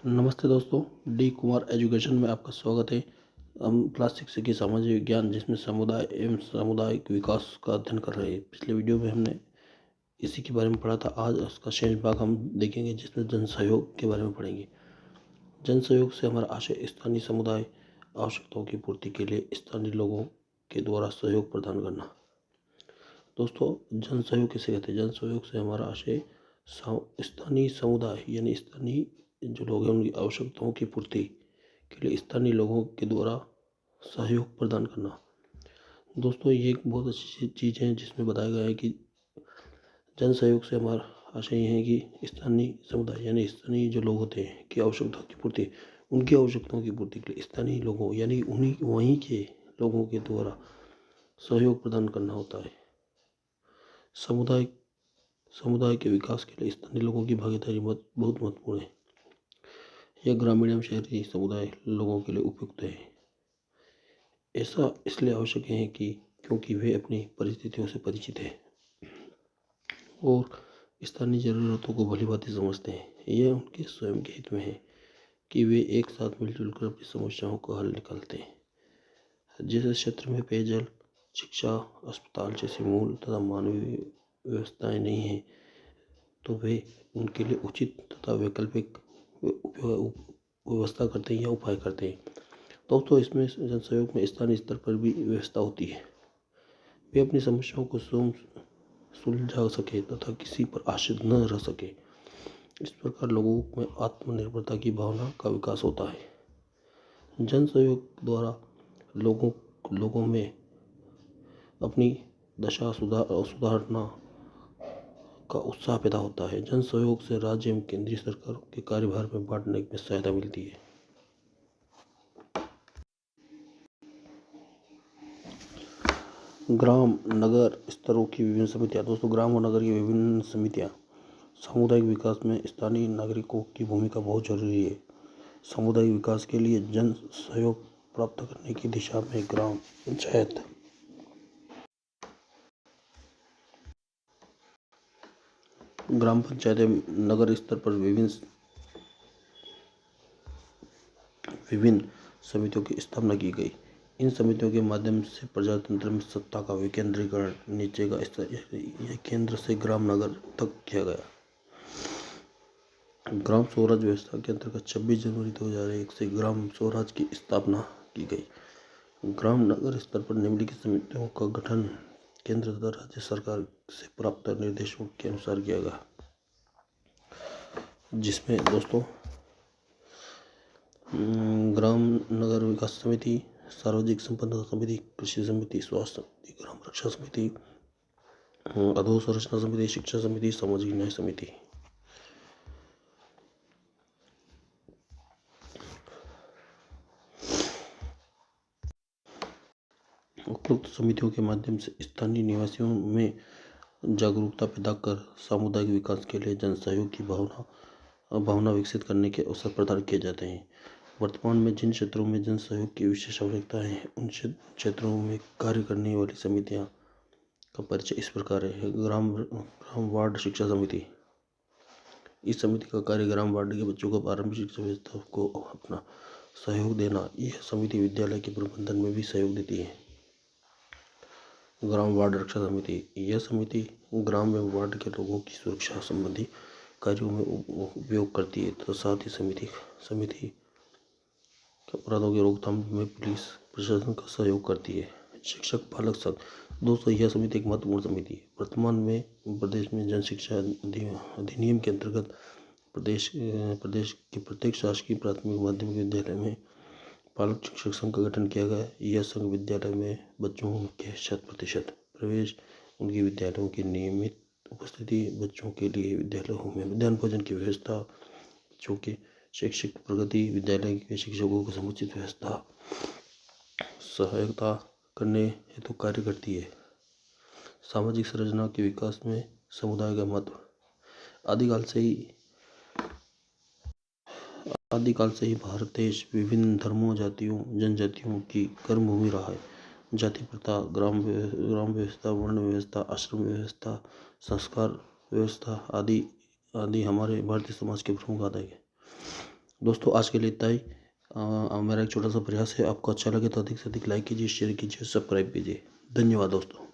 नमस्ते दोस्तों, D Kumar education में आपका स्वागत है। हम क्लास 6 की सामाजिक विज्ञान जिसमें समुदाय एवं सामुदायिक विकास का अध्ययन कर रहे हैं। पिछले वीडियो में हमने इसी के बारे में पढ़ा था। आज उसका शेष भाग हम देखेंगे जिसमें जन सहयोग के बारे में पढ़ेंगे। जन सहयोग से हमारा आशय स्थानीय समुदाय आवश्यकताओं की पूर्ति के लिए स्थानीय लोगों के द्वारा सहयोग प्रदान करना। दोस्तों, जन सहयोग किसे कहते हैं? जन सहयोग से हमारा आशय स्थानीय समुदाय यानी स्थानीय जो लोग हैं उनकी आवश्यकताओं की पूर्ति के लिए स्थानीय लोगों के द्वारा सहयोग प्रदान करना। दोस्तों, ये एक बहुत अच्छी चीज़ है जिसमें बताया गया है कि जन सहयोग से हमारा आशय ये है कि स्थानीय समुदाय यानी स्थानीय जो लोग होते हैं की आवश्यकताओं की पूर्ति, उनकी आवश्यकताओं की पूर्ति के लिए स्थानीय लोगों यानी उन्हीं वहीं के लोगों के द्वारा सहयोग प्रदान करना होता है। समुदाय के विकास के लिए स्थानीय लोगों की भागीदारी बहुत महत्वपूर्ण है। यह ग्रामीण एवं शहरी समुदाय लोगों के लिए उपयुक्त है। ऐसा इसलिए आवश्यक है कि क्योंकि वे अपनी परिस्थितियों से परिचित हैं और स्थानीय ज़रूरतों को भलीभांति समझते हैं। यह उनके स्वयं के हित में है कि वे एक साथ मिलजुल कर अपनी समस्याओं का हल निकालते हैं। जिस क्षेत्र में पेयजल, शिक्षा, अस्पताल जैसी मूल तथा मानवीय व्यवस्थाएं नहीं हैं, तो वे उनके लिए उचित तथा वैकल्पिक व्यवस्था करते हैं या उपाय करते हैं। दोस्तों, इसमें जन सहयोग में स्थानीय स्तर पर भी व्यवस्था होती है। वे अपनी समस्याओं को स्वयं सुलझा सके तथा किसी पर आश्रित न रह सके। इस प्रकार लोगों में आत्मनिर्भरता की भावना का विकास होता है। जन सहयोग द्वारा लोगों में अपनी दशा सुधारना का उत्साह पैदा होता है। जन सहयोग से राज्य एवं केंद्रीय सरकार के कार्यभार में बांटने में सहायता मिलती है। ग्राम नगर स्तरों की विभिन्न समितियां। दोस्तों, ग्राम और नगर की विभिन्न समितियां सामुदायिक विकास में स्थानीय नागरिकों की भूमिका बहुत जरूरी है। सामुदायिक विकास के लिए जन सहयोग प्राप्त करने की दिशा में ग्राम पंचायतें नगर स्तर पर विभिन्न समितियों की स्थापना की गई। इन समितियों के माध्यम से प्रजातंत्र में सत्ता का विकेंद्रीकरण नीचे का स्तर यह केंद्र से ग्राम नगर तक किया गया। ग्राम स्वराज व्यवस्था के अंतर्गत 26 जनवरी 2001 से ग्राम स्वराज की स्थापना की गई। ग्राम नगर स्तर पर निम्नलिखित समितियों का गठन केंद्र तथा राज्य सरकार से प्राप्त निर्देशों के अनुसार किया गया, जिसमें दोस्तों ग्राम नगर विकास समिति, सार्वजनिक संपन्नता समिति, कृषि समिति, स्वास्थ्य समिति, ग्राम रक्षा समिति, अधोसंरचना समिति, शिक्षा समिति, सामाजिक न्याय समिति। उपरोक्त समितियों के माध्यम से स्थानीय निवासियों में जागरूकता पैदा कर सामुदायिक विकास के लिए जन सहयोग की भावना विकसित करने के अवसर प्रदान किए जाते हैं। वर्तमान में जिन क्षेत्रों में जन सहयोग की विशेष आवश्यकता है, उन क्षेत्रों में कार्य करने वाली समितियां का परिचय इस प्रकार है। ग्राम वार्ड शिक्षा समिति। इस समिति का कार्य ग्राम वार्ड के बच्चों को प्रारंभिक शिक्षा व्यवस्था को अपना सहयोग देना। यह समिति विद्यालय के प्रबंधन में भी सहयोग देती है। ग्राम वार्ड रक्षा समिति। यह समिति ग्राम एवं वार्ड के लोगों की सुरक्षा संबंधी कार्यों में उपयोग करती है तो साथ ही समिति अपराधों की रोकथाम में पुलिस प्रशासन का सहयोग करती है। शिक्षक पालक संघ। दोस्तों, यह समिति एक महत्वपूर्ण समिति है। वर्तमान में प्रदेश में जन शिक्षा अधिनियम के अंतर्गत प्रदेश के प्रत्येक शासकीय प्राथमिक माध्यमिक विद्यालय में पालक शिक्षक संघ का गठन किया गया। यह संघ विद्यालय में बच्चों के 100% प्रवेश, उनकी विद्यालयों की नियमित उपस्थिति, बच्चों के लिए विद्यालयों में मध्याह्न भोजन की व्यवस्था, बच्चों के शैक्षिक प्रगति, विद्यालय के शिक्षकों की समुचित व्यवस्था, सहायता करने हेतु कार्य करती है। सामाजिक संरचना के विकास में समुदाय का महत्व। आदिकाल से ही भारत देश विभिन्न धर्मों, जातियों, जनजातियों की कर्मभूमि रहा है। जाति प्रथा, ग्राम व्यवस्था, वर्ण व्यवस्था, आश्रम व्यवस्था, संस्कार व्यवस्था आदि हमारे भारतीय समाज के प्रमुख आदय है। दोस्तों आज के लिए इतना ही। मेरा एक छोटा सा प्रयास है, आपको अच्छा लगे तो अधिक से अधिक लाइक कीजिए, शेयर कीजिए, सब्सक्राइब कीजिए। धन्यवाद दोस्तों।